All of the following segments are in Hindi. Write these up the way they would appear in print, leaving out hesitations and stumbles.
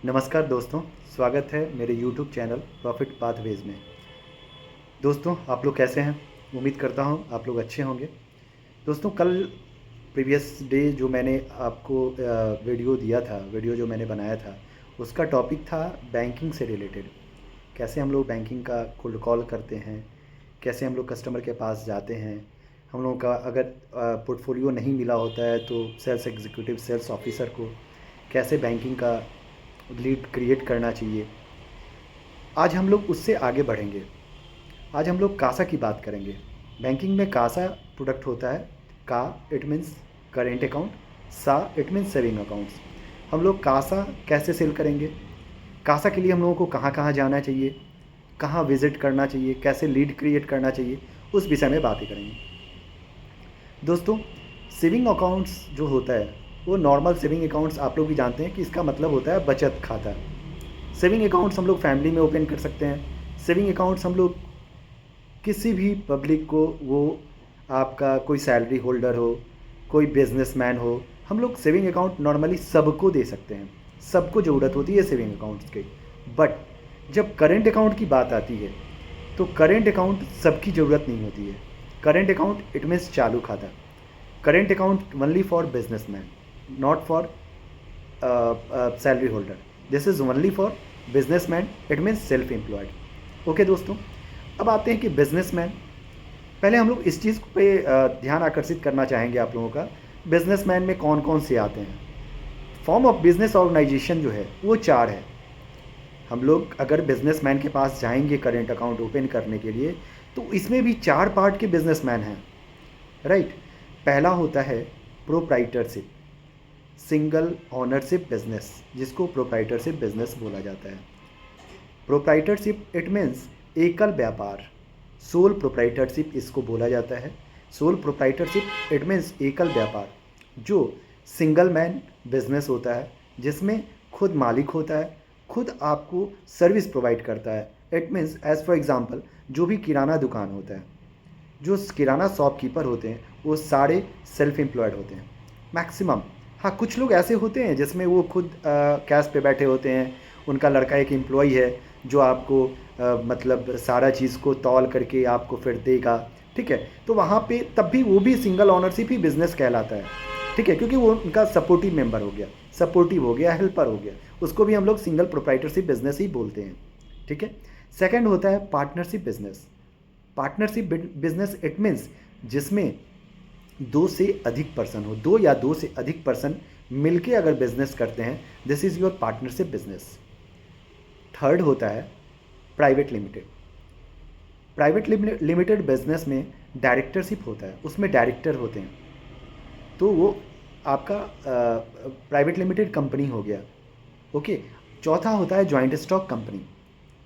नमस्कार दोस्तों, स्वागत है मेरे YouTube चैनल प्रॉफिट पाथवेज में। दोस्तों, आप लोग कैसे हैं? उम्मीद करता हूं आप लोग अच्छे होंगे। दोस्तों, कल प्रीवियस डे जो मैंने आपको वीडियो जो मैंने बनाया था, उसका टॉपिक था बैंकिंग से रिलेटेड। कैसे हम लोग बैंकिंग का कोल्ड कॉल करते हैं, कैसे हम लोग कस्टमर के पास जाते हैं। हम लोगों का अगर पोर्टफोलियो नहीं मिला होता है तो सेल्स एग्जीक्यूटिव, सेल्स ऑफिसर को कैसे बैंकिंग का लीड क्रिएट करना चाहिए। आज हम लोग उससे आगे बढ़ेंगे। आज हम लोग कासा की बात करेंगे। बैंकिंग में कासा प्रोडक्ट होता है। का इट मीन्स करेंट अकाउंट, सा इट मीन्स सेविंग अकाउंट्स। हम लोग कासा कैसे सेल करेंगे, कासा के लिए हम लोगों को कहाँ कहाँ जाना चाहिए, कहाँ विज़िट करना चाहिए, कैसे लीड क्रिएट करना चाहिए, उस विषय में बातें करेंगे। दोस्तों, सेविंग अकाउंट्स जो होता है वो नॉर्मल सेविंग अकाउंट्स आप लोग भी जानते हैं कि इसका मतलब होता है बचत खाता। सेविंग अकाउंट्स हम लोग फैमिली में ओपन कर सकते हैं। सेविंग अकाउंट्स हम लोग किसी भी पब्लिक को, वो आपका कोई सैलरी होल्डर हो, कोई बिजनेसमैन हो, हम लोग सेविंग अकाउंट नॉर्मली सबको दे सकते हैं। सबको ज़रूरत होती है सेविंग अकाउंट्स की। बट जब करेंट अकाउंट की बात आती है तो करेंट अकाउंट सबकी ज़रूरत नहीं होती है। करेंट अकाउंट इट मीन्स चालू खाता। Current account only for businessman, not for salary holder. This is only for businessman, it means self employed. Okay दोस्तों, अब आते हैं कि बिजनेसमैन। पहले हम लोग इस चीज़ पे ध्यान आकर्षित करना चाहेंगे आप लोगों का। बिजनेसमैन में कौन कौन से आते हैं? फॉर्म ऑफ बिजनेस ऑर्गेनाइजेशन जो है वो 4 है। हम लोग अगर बिजनेसमैन के पास जाएंगे करेंट अकाउंट ओपन करने के लिए तो इसमें भी 4 पार्ट के बिजनेसमैन हैं, राइट। पहला होता है प्रोप्राइटरशिप, सिंगल ऑनरशिप बिजनेस, जिसको प्रोप्राइटरशिप बिजनेस बोला जाता है। प्रोप्राइटरशिप इट मीन्स एकल व्यापार, सोल प्रोप्राइटरशिप इसको बोला जाता है। सोल प्रोप्राइटरशिप इट मीन्स एकल व्यापार, जो सिंगल मैन बिजनेस होता है, जिसमें खुद मालिक होता है, खुद आपको सर्विस प्रोवाइड करता है। It means as for example, जो भी किराना दुकान होता है, जो किराना शॉपकीपर होते हैं, वो सारे सेल्फ एम्प्लॉयड होते हैं मैक्सिमम। हाँ, कुछ लोग ऐसे होते हैं जिसमें वो खुद कैश पे बैठे होते हैं, उनका लड़का एक एम्प्लॉय है जो आपको मतलब सारा चीज़ को तौल करके आपको फिर देगा, ठीक है। तो वहाँ पे तब भी वो भी सिंगल ऑनरशिप ही बिजनेस कहलाता है, ठीक है, क्योंकि वो उनका सपोर्टिव मेंबर हो गया, सपोर्टिव हो गया, हेल्पर हो गया, उसको भी हम लोग सिंगल प्रोप्राइटरशिप बिजनेस ही बोलते हैं, ठीक है। सेकंड होता है partnership business. Partnership business it means जिसमें 2 से अधिक पर्सन हो, 2 या 2 से अधिक पर्सन मिलके अगर बिजनेस करते हैं, this is your partnership business. Third होता है private limited. Private limited business में डायरेक्टरशिप होता है, उसमें डायरेक्टर होते हैं, तो वो आपका प्राइवेट लिमिटेड कंपनी हो गया, ओके। चौथा होता है जॉइंट स्टॉक कंपनी,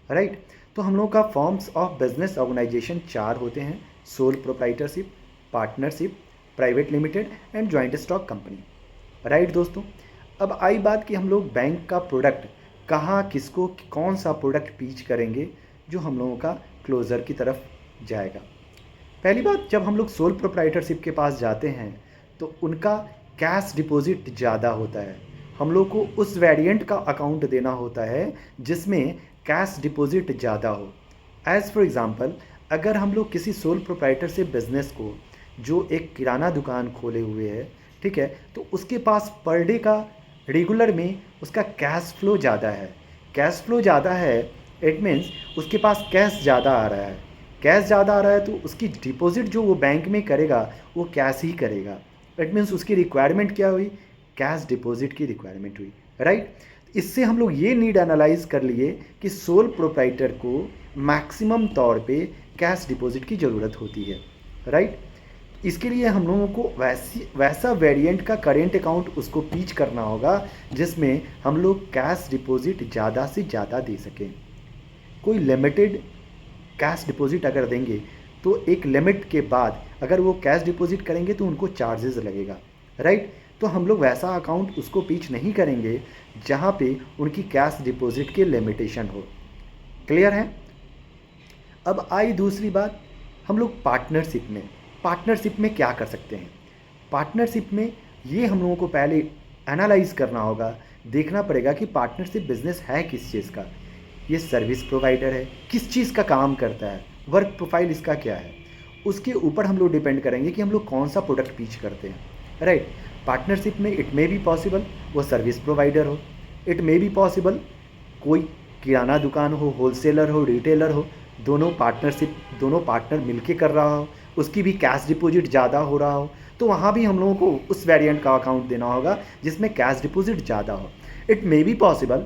राइट। तो हम लोगों का फॉर्म्स ऑफ बिजनेस ऑर्गेनाइजेशन 4 होते हैं: sole proprietorship, partnership, private limited and joint stock company, right दोस्तों। अब आई बात कि हम लोग बैंक का प्रोडक्ट कहाँ, किसको, कौन सा प्रोडक्ट पिच करेंगे जो हम लोगों का क्लोज़र की तरफ जाएगा। पहली बात, जब हम लोग सोल प्रोप्राइटरशिप के पास जाते हैं तो उनका कैश डिपॉजिट ज़्यादा होता है। हम लोग को उस वेरिएंट का अकाउंट देना होता है जिसमें कैश डिपॉजिट ज़्यादा हो। एज़ फॉर एग्ज़ाम्पल, अगर हम लोग किसी सोल प्रोप्राइटरशिप बिजनेस को, जो एक किराना दुकान खोले हुए है, ठीक है, तो उसके पास पर डे का रेगुलर में उसका कैश फ्लो ज़्यादा है। कैश फ्लो ज़्यादा है इट मीन्स उसके पास कैश ज़्यादा आ रहा है। कैश ज़्यादा आ रहा है तो उसकी डिपॉजिट जो वो बैंक में करेगा वो कैश ही करेगा। इट मीन्स उसकी रिक्वायरमेंट क्या हुई? कैश डिपॉजिट की रिक्वायरमेंट हुई, राइट। इससे हम लोग ये नीड एनालाइज कर लिए कि सोल प्रोप्राइटर को मैक्सिमम तौर पे कैश डिपॉजिट की ज़रूरत होती है, राइट। इसके लिए हम लोगों को वैसा वेरिएंट का करेंट अकाउंट उसको पीच करना होगा जिसमें हम लोग कैश डिपॉजिट ज़्यादा से ज़्यादा दे सकें। कोई लिमिटेड कैश डिपॉजिट अगर देंगे तो एक लिमिट के बाद अगर वो कैश डिपॉजिट करेंगे तो उनको चार्जेस लगेगा, राइट। तो हम लोग वैसा अकाउंट उसको पीच नहीं करेंगे जहाँ पे उनकी कैश डिपॉजिट की लिमिटेशन हो। क्लियर है? अब आई दूसरी बात, हम लोग पार्टनरशिप में क्या कर सकते हैं। पार्टनरशिप में ये हम लोगों को पहले एनालाइज करना होगा देखना पड़ेगा कि पार्टनरशिप बिजनेस है किस चीज़ का, ये सर्विस प्रोवाइडर है, किस चीज़ का काम करता है, वर्क प्रोफाइल इसका क्या है, उसके ऊपर हम लोग डिपेंड करेंगे कि हम लोग कौन सा प्रोडक्ट पिच करते हैं, राइट। पार्टनरशिप में इट मे बी पॉसिबल वो सर्विस प्रोवाइडर हो, इट मे बी पॉसिबल कोई किराना दुकान हो, होलसेलर हो, रिटेलर हो, दोनों पार्टनर मिलके कर रहा हो, उसकी भी कैश डिपॉजिट ज़्यादा हो रहा हो, तो वहाँ भी हम लोगों को उस वेरिएंट का अकाउंट देना होगा जिसमें कैश डिपॉजिट ज़्यादा हो। इट मे बी पॉसिबल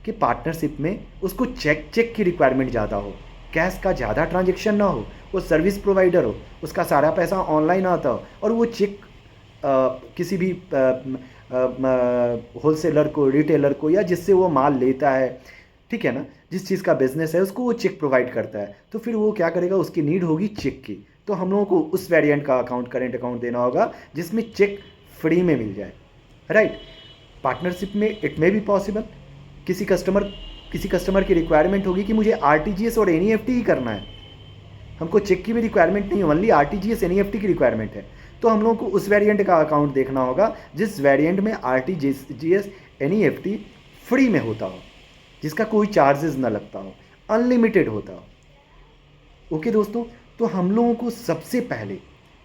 कि पार्टनरशिप में उसको चेक की रिक्वायरमेंट ज़्यादा हो, कैश का ज़्यादा ट्रांजेक्शन ना हो, वो सर्विस प्रोवाइडर हो, उसका सारा पैसा ऑनलाइन आता हो और वो चेक किसी भी होलसेलर को, रिटेलर को, या जिससे वो माल लेता है, ठीक है ना, जिस चीज़ का बिजनेस है उसको वो चेक प्रोवाइड करता है, तो फिर वो क्या करेगा, उसकी नीड होगी चेक की, तो हम लोगों को उस वेरिएंट का अकाउंट, करेंट अकाउंट देना होगा जिसमें चेक फ्री में मिल जाए, राइट। पार्टनरशिप में इट मे बी पॉसिबल किसी कस्टमर की रिक्वायरमेंट होगी कि मुझे आरटीजीएस और एनईएफटी ही करना है, हमको चेक की भी रिक्वायरमेंट नहीं है, ओनली आरटीजीएस एनईएफटी की रिक्वायरमेंट है, तो हम लोगों को उस वेरिएंट का अकाउंट देखना होगा जिस वेरिएंट में आरटीजीएस एनईएफटी फ्री में होता हो, जिसका कोई चार्जेस ना लगता हो, अनलिमिटेड होता हो। ओके दोस्तों, तो हम लोगों को सबसे पहले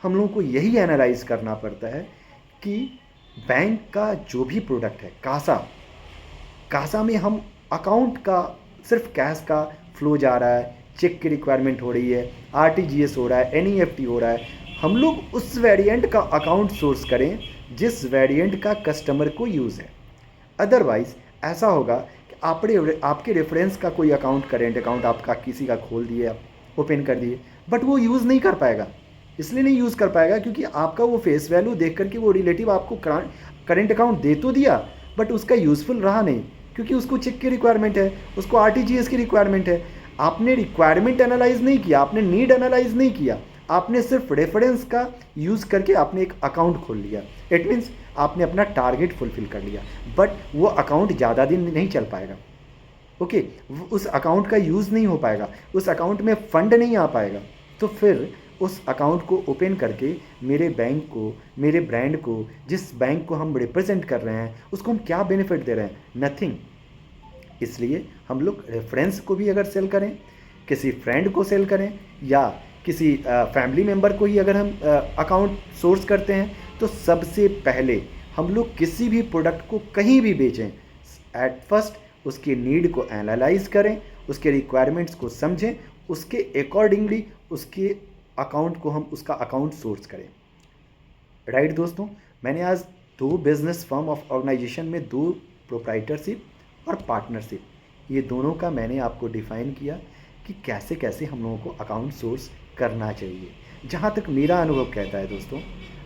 हम लोगों को यही एनालाइज करना पड़ता है कि बैंक का जो भी प्रोडक्ट है, कासा में हम अकाउंट का सिर्फ कैश का फ्लो जा रहा है, चेक की रिक्वायरमेंट हो रही है, आरटीजीएस हो रहा है, एनईएफटी हो रहा है, हम लोग उस वेरिएंट का अकाउंट सोर्स करें जिस वेरिएंट का कस्टमर को यूज़ है। अदरवाइज ऐसा होगा कि आपके रेफरेंस का कोई अकाउंट, करेंट अकाउंट आपका किसी का खोल दिए, आप ओपन कर दिए, बट वो यूज़ नहीं कर पाएगा। इसलिए नहीं यूज़ कर पाएगा क्योंकि आपका वो फेस वैल्यू देख करके वो रिलेटिव आपको करेंट अकाउंट दे तो दिया, बट उसका यूज़फुल रहा नहीं, क्योंकि उसको चेक की रिक्वायरमेंट है, उसको आरटीजीएस की रिक्वायरमेंट है। आपने रिक्वायरमेंट एनालाइज नहीं किया, आपने नीड एनालाइज नहीं किया, आपने सिर्फ रेफरेंस का यूज़ करके आपने एक अकाउंट खोल लिया। इट मीन्स आपने अपना टारगेट फुलफिल कर लिया, बट वो अकाउंट ज़्यादा दिन नहीं चल पाएगा। ओके, उस अकाउंट का यूज़ नहीं हो पाएगा, उस अकाउंट में फ़ंड नहीं आ पाएगा, तो फिर उस अकाउंट को ओपन करके मेरे बैंक को, मेरे ब्रांड को, जिस बैंक को हम रिप्रेजेंट कर रहे हैं, उसको हम क्या बेनिफिट दे रहे हैं? नथिंग। इसलिए हम लोग रेफरेंस को भी अगर सेल करें, किसी फ्रेंड को सेल करें, या किसी फैमिली मेम्बर को ही अगर हम अकाउंट सोर्स करते हैं, तो सबसे पहले हम लोग किसी भी प्रोडक्ट को कहीं भी बेचें, एट फर्स्ट उसकी नीड को एनालाइज करें, उसके रिक्वायरमेंट्स को समझें, उसके अकॉर्डिंगली उसके अकाउंट को हम उसका अकाउंट सोर्स करें। राइट दोस्तों, मैंने आज 2 बिजनेस फर्म ऑफ ऑर्गेनाइजेशन में 2 प्रोप्राइटरशिप और पार्टनरशिप, ये दोनों का मैंने आपको डिफ़ाइन किया कि कैसे कैसे हम लोगों को अकाउंट सोर्स करना चाहिए। जहाँ तक मेरा अनुभव कहता है दोस्तों,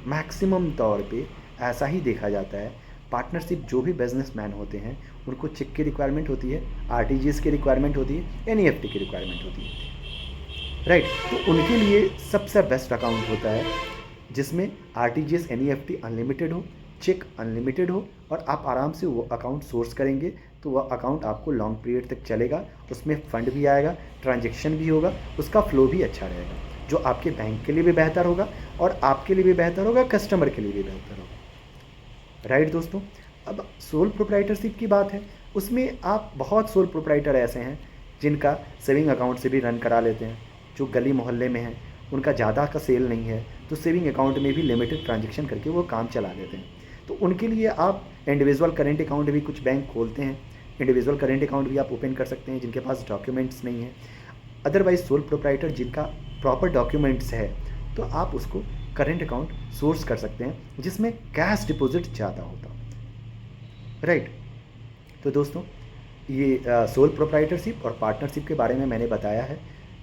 मैक्सिमम तौर पे ऐसा ही देखा जाता है। पार्टनरशिप जो भी बिजनेसमैन होते हैं उनको चेक की रिक्वायरमेंट होती है, आरटीजीएस की रिक्वायरमेंट होती है, एनईएफटी की रिक्वायरमेंट होती है, राइट। तो उनके लिए सबसे बेस्ट अकाउंट होता है जिसमें आरटीजीएस एनईएफटी अनलिमिटेड हो, चेक अनलिमिटेड हो, और आप आराम से वो अकाउंट सोर्स करेंगे तो वह अकाउंट आपको लॉन्ग पीरियड तक चलेगा, उसमें फ़ंड भी आएगा, ट्रांजैक्शन भी होगा, उसका फ्लो भी अच्छा रहेगा, जो आपके बैंक के लिए भी बेहतर होगा और आपके लिए भी बेहतर होगा, कस्टमर के लिए भी बेहतर होगा। राइट दोस्तों, अब सोल प्रोप्राइटरशिप की बात है, उसमें आप बहुत सोल प्रोप्राइटर ऐसे हैं जिनका सेविंग अकाउंट से भी रन करा लेते हैं, जो गली मोहल्ले में हैं, उनका ज़्यादा का सेल नहीं है, तो सेविंग अकाउंट में भी लिमिटेड ट्रांजैक्शन करके वो काम चला लेते हैं। तो उनके लिए आप इंडिविजुअल करेंट अकाउंट भी कुछ बैंक खोलते हैं, इंडिविजुअल करेंट अकाउंट भी आप ओपन कर सकते हैं जिनके पास डॉक्यूमेंट्स नहीं है। अदरवाइज सोल प्रोप्राइटर जिनका प्रॉपर डॉक्यूमेंट्स है, तो आप उसको करेंट अकाउंट सोर्स कर सकते हैं जिसमें कैश डिपॉजिट ज़्यादा होता। राइट, तो दोस्तों ये सोल प्रोप्राइटरशिप और पार्टनरशिप के बारे में मैंने बताया है।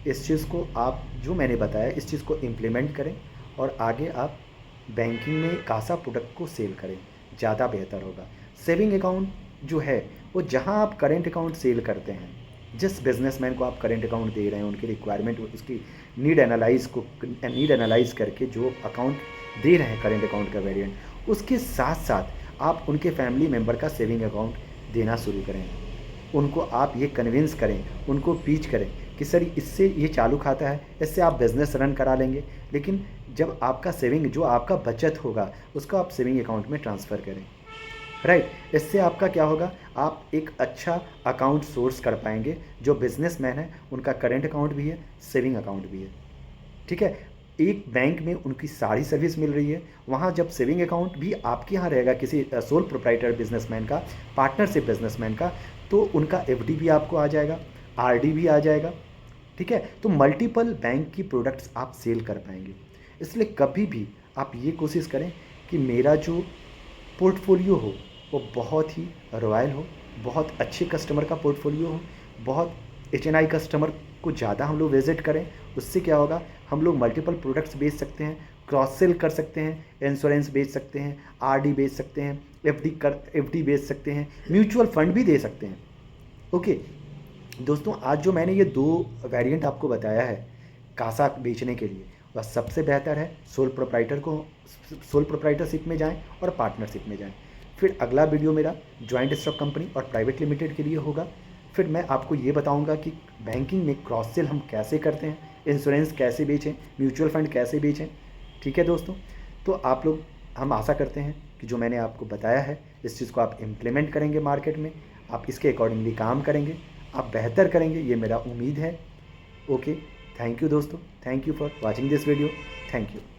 इस चीज़ को आप, जो मैंने बताया, इस चीज़ को इम्प्लीमेंट करें और आगे आप बैंकिंग में कासा प्रोडक्ट को सेल करें, ज़्यादा बेहतर होगा। सेविंग अकाउंट जो है वो जहां आप करेंट अकाउंट सेल करते हैं, जिस बिजनेसमैन को आप करेंट अकाउंट दे रहे हैं, उनकी रिक्वायरमेंट, उसकी नीड एनालाइज करके जो अकाउंट दे रहे हैं करेंट अकाउंट का वेरिएंट, उसके साथ साथ आप उनके फैमिली मेम्बर का सेविंग अकाउंट देना शुरू करें। उनको आप ये कन्विंस करें, उनको पीच करें कि सर इससे ये चालू खाता है, इससे आप बिज़नेस रन करा लेंगे, लेकिन जब आपका सेविंग, जो आपका बचत होगा, उसको आप सेविंग अकाउंट में ट्रांसफ़र करें। राइट। इससे आपका क्या होगा, आप एक अच्छा अकाउंट सोर्स कर पाएंगे। जो बिजनेसमैन है उनका करेंट अकाउंट भी है, सेविंग अकाउंट भी है, ठीक है। एक बैंक में उनकी सारी सर्विस मिल रही है, वहाँ जब सेविंग अकाउंट भी आपके यहाँ रहेगा किसी सोल प्रोप्राइटर बिजनेसमैन का, पार्टनरशिप बिजनेसमैन का, तो उनका एफडी भी आपको आ जाएगा, आरडी भी आ जाएगा, ठीक है। तो मल्टीपल बैंक की प्रोडक्ट्स आप सेल कर पाएंगे। इसलिए कभी भी आप ये कोशिश करें कि मेरा जो पोर्टफोलियो हो वो बहुत ही रॉयल हो, बहुत अच्छे कस्टमर का पोर्टफोलियो हो, बहुत एचएनआई कस्टमर को ज़्यादा हम लोग विजिट करें। उससे क्या होगा, हम लोग मल्टीपल प्रोडक्ट्स बेच सकते हैं, क्रॉस सेल कर सकते हैं, इंश्योरेंस बेच सकते हैं, आरडी बेच सकते हैं, एफडी बेच सकते हैं, म्यूचुअल फंड भी दे सकते हैं। ओके दोस्तों, आज जो मैंने ये दो वेरिएंट आपको बताया है कासा बेचने के लिए, वह सबसे बेहतर है सोल प्रोप्राइटरशिप में जाएं और पार्टनरशिप में जाएं। फिर अगला वीडियो मेरा जॉइंट स्टॉक कंपनी और प्राइवेट लिमिटेड के लिए होगा। फिर मैं आपको ये बताऊंगा कि बैंकिंग में क्रॉस सेल हम कैसे करते हैं, इंश्योरेंस कैसे बेचें, म्यूचुअल फंड कैसे बेचें, ठीक है दोस्तों। तो आप लोग, हम आशा करते हैं कि जो मैंने आपको बताया है इस चीज़ को आप इम्प्लीमेंट करेंगे मार्केट में, आप इसके अकॉर्डिंगली काम करेंगे, आप बेहतर करेंगे, ये मेरा उम्मीद है। ओके, थैंक यू दोस्तों, thank you for watching this video, thank you.